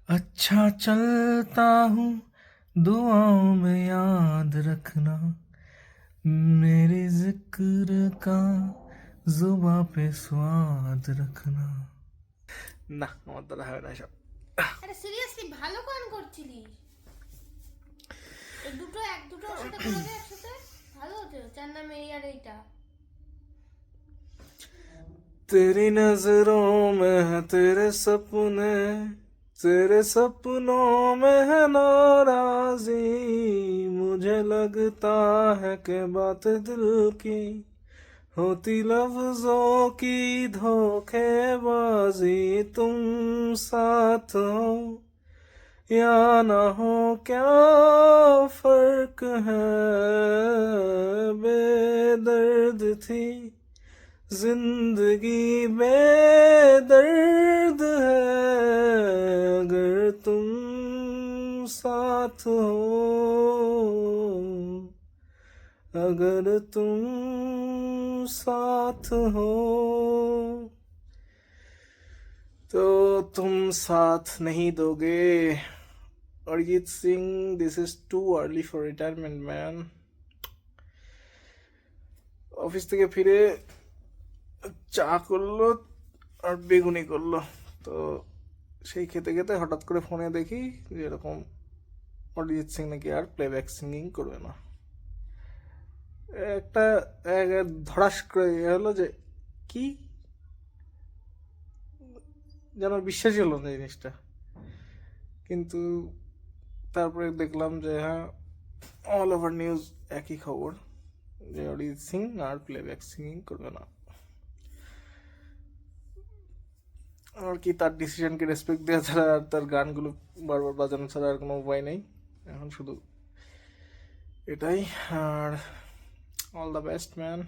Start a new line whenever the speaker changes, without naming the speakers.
अच्छा चलता हूँ दुआओं में याद रखना मेरे जिक्र का जुबा पे स्वाद रखना। না আমার দ্বারা হয় না সব।
আরে সিরিয়াসলি ভালো গান করছিলিস, দুটো দুটোর সাথে করে দে একসাথে, ভালো হতো। চার নামে এই আর এইটা।
तेरी नजरों में है तेरे सपने, तेरे सपनों में है नाराजी, मुझे लगता है कि बात दिल की होती लफ्जों की धोखेबाजी। तुम साथ हो या ना हो क्या फर्क है, बेदर्द थी जिंदगी बेदर्द है, अगर तुम साथ हो, अगर तुम साथ हो। तो तुम साथ नहीं दोगे Arijit Singh, this is too early for retirement man. Office থেকে ফিরে চা করলো আর বেগুনি করলো, তো সেই খেতে খেতে হঠাৎ করে ফোনে দেখি যে এরকম অরিজিৎ সিং নাকি আর প্লেব্যাক সিঙ্গিং করবে না। একটা ধড়াস করে হলো যে কি, যেন বিশ্বাসই হলো না জিনিসটা। কিন্তু তারপরে দেখলাম যে হ্যাঁ, অল ওভার নিউজ একই খবর যে অরিজিৎ সিং আর প্লেব্যাক সিঙ্গিং করবে না। আর কি, তার ডিসিশনকে রেসপেক্ট দেওয়া ছাড়া আর তার গানগুলো বারবার বাজানো ছাড়া আর কোনো উপায় নেই এখন, শুধু এটাই। আর অল দ্য বেস্ট ম্যান।